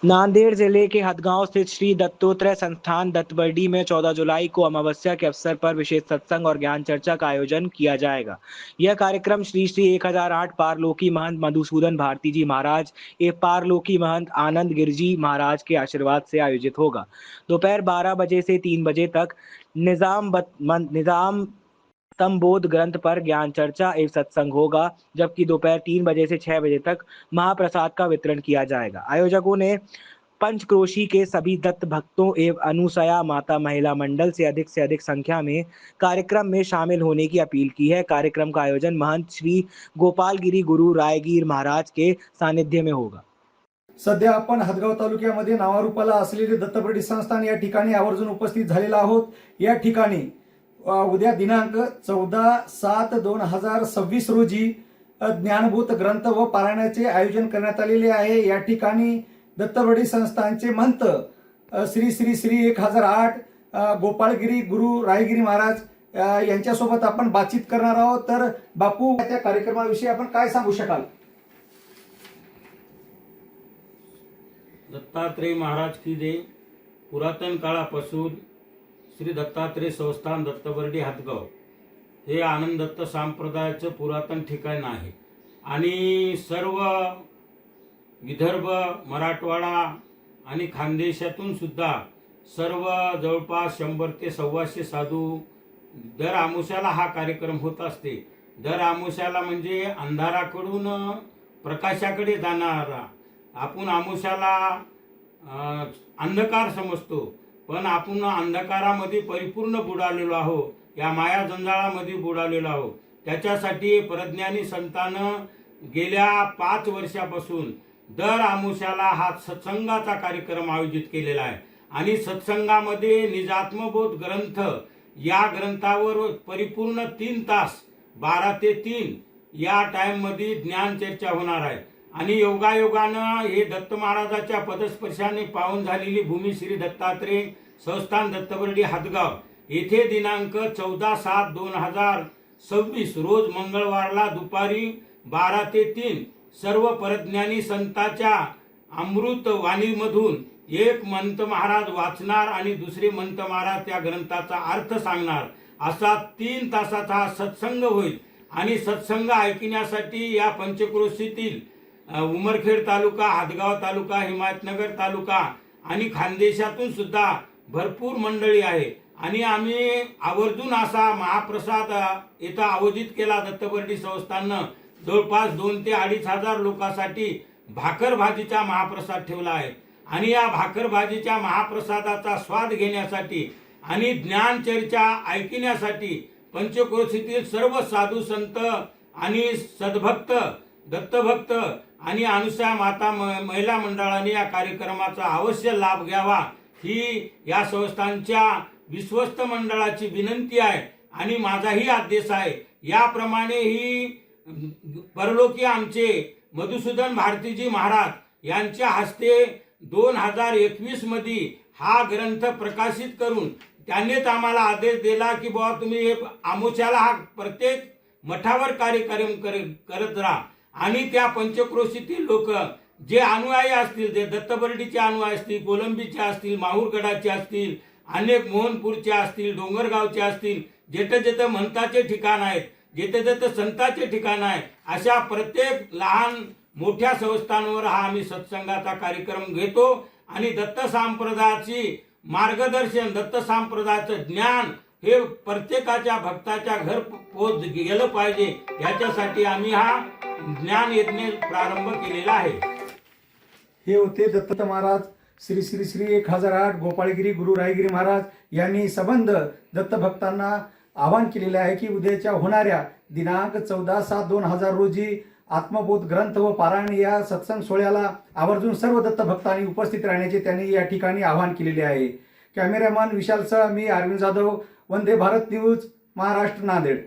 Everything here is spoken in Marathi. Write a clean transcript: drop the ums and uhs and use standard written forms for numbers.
नांदेड़ जिले के हदगांव स्थित श्री दत्तोत्रय संस्थान दत्तबरडी में 14 जुलाई को अमावस्या के अवसर पर विशेष सत्संग और ज्ञान चर्चा का आयोजन किया जाएगा। यह कार्यक्रम श्री श्री 1008 पारलोकी महंत मधुसूदन भारती जी महाराज एवं पारलोकी महंत आनंद गिरजी महाराज के आशीर्वाद से आयोजित होगा। दोपहर 12 बजे से 3 बजे तक निजाम तमबोध ग्रंथ पर ज्ञान चर्चा एवं सत्संग होगा, जबकि दोपहर 3 बजे से 6 बजे तक महाप्रसाद का वितरण किया जाएगा। आयोजकों ने पंचक्रोशी के सभी दत्त भक्तों एवं अनुसया माता महिला मंडल से अधिक संख्या में कार्यक्रम में शामिल होने की अपील की है। कार्यक्रम का आयोजन महंत श्री गोपालगिरी गुरु रायगीर महाराज के सानिध्य में होगा। सध्या आपण हदगाव तालुक्यामध्ये नावारूपाला असलेले दत्तबरडी संस्थान या ठिकाणी आवर्जून उपस्थित झालेला आहोत। या ठिकाणी उद्या दिनांक 14/7/2026 रोजी ज्ञानभूत ग्रंथ व पारायणाचे आयोजन करण्यात आलेले आहे। या ठिकाणी दत्तबरडी संस्थानचे महंत श्री श्री श्री 1008 गोपाळगिरी गुरु रायगिरी महाराज यांच्यासोबत आपण बातचीत करणार आहोत। तर बापू, त्या कार्यक्रमाविषयी आपण काय सांगू शकाल? दत्तात्रेय महाराज की जय। पुरातन काळापासून श्री दत्तात्रेय संस्थान दत्तबरडी हदगाव हे आनंद दत्त संप्रदायाचं पुरातन ठिकाण आहे आणि सर्व विदर्भ, मराठवाडा आणि खानदेशातून सुद्धा सर्व जवळपास 100 ते 125 साधू दर आमुष्याला हा कार्यक्रम होत असते। दर आमुष्याला म्हणजे अंधाराकडून प्रकाशाकडे जाणारा, आपण आमुष्याला अंधकार समजतो, पण आपण अंधकारामध्ये परिपूर्ण बुडालेलो आहोत, या माया जंजाळामध्ये बुडालेलो आहोत। त्याच्यासाठी प्रज्ञानी संतानं गेल्या 5 वर्षापासून दर आमुष्याला हा सत्संगाचा कार्यक्रम आयोजित केलेला आहे आणि सत्संगामध्ये निजात्मबोध ग्रंथ या ग्रंथावर परिपूर्ण 3 तास 12 ते 3 या टाइम मध्ये ज्ञान चर्चा होणार आहे आणि योगायोगानं हे दत्त महाराजाच्या पदस्पर्शाने पावन झालेली भूमी श्री दत्तात्रेय संस्थान दत्तबरडी हदगाव येथे दिनांक 14/7/2026 रोज मंगळवारला दुपारी 12 ते 3 सर्व परज्ञानी संतांच्या अमृत वाणीमधून एक मंत्र महाराज वाचणार आणि दुसरे मंत्र महाराज त्या ग्रंथाचा अर्थ सांगणार, असा 3 तासाचा हा सत्संग होईल। आणि सत्संग ऐकण्यासाठी या पंचक्रोशीतील उमरखेड तालुका, हदगाव तालुका, हिमायतनगर तालुका आणि खानदेशातून सुद्धा भरपूर मंडळी आहे आणि आम्ही आवर्जून असा महाप्रसाद इथं आयोजित केला। दत्तबरडी संस्थाननं जवळपास 2 ते 2.5 हजार लोकांसाठी भाकर भाजीचा महाप्रसाद ठेवला आहे आणि या भाकर भाजीच्या महाप्रसादाचा स्वाद घेण्यासाठी आणि ज्ञान चर्चा ऐकण्यासाठी पंचक्रोशीतील सर्व साधू संत आणि सद्भक्त, दत्तभक्त आणि अनुसया माता महिला मंडळाने या कार्यक्रमाचा अवश्य लाभ घ्यावा ही या संस्थांच्या विश्वस्त मंडळाची विनंती आहे आणि माझाही आदेश आहे। याप्रमाणे ही परलोकी आमचे मधुसूदन भारतीजी महाराज यांच्या हस्ते 2021 मध्ये हा ग्रंथ प्रकाशित करून त्यांनीच आम्हाला आदेश दिला की बाबा तुम्ही आमोशाला हा प्रत्येक मठावर कार्यक्रम करत राहा आणि त्या पंचक्रोशीतील लोक जे अनुयायी असतील, जे दत्तबरडीचे अनुयायी असतील, कोलंबीचे असतील, माहूरगडाचे असतील, अनेक मोहनपूरचे असतील, डोंगरगावचे असतील, जेथे जेथे महंताचे ठिकाण आहेत, जेथे जेथे संतांचे ठिकाण आहे, अशा प्रत्येक लहान मोठ्या संस्थांवर हा आम्ही सत्संगाचा कार्यक्रम घेतो आणि दत्त संप्रदायाची मार्गदर्शन, दत्त संप्रदायाचं ज्ञान हे प्रत्येकाच्या भक्ताच्या घर पोच गेलं पाहिजे, याच्यासाठी आम्ही हा ज्ञान यज्ञ प्रारंभ केलेला आहे। हे होते दत्त महाराज श्री श्री श्री 1008 गोपाळगिरी गुरु रायगिरी महाराज यांनी संबंध दत्त भक्तांना आवाहन केलेले आहे की उद्याच्या होणाऱ्या दिनांक 14/7/2000 रोजी आत्मबोध ग्रंथ व पारायण या सत्संग सोहळ्याला आवर्जून सर्व दत्त भक्तांनी उपस्थित राहण्याचे त्यांनी या ठिकाणी आवाहन केलेले आहे। कॅमेरामॅन विशाल सह मी अरविंद जाधव, वंदे भारत न्यूज, महाराष्ट्र, नांदेड।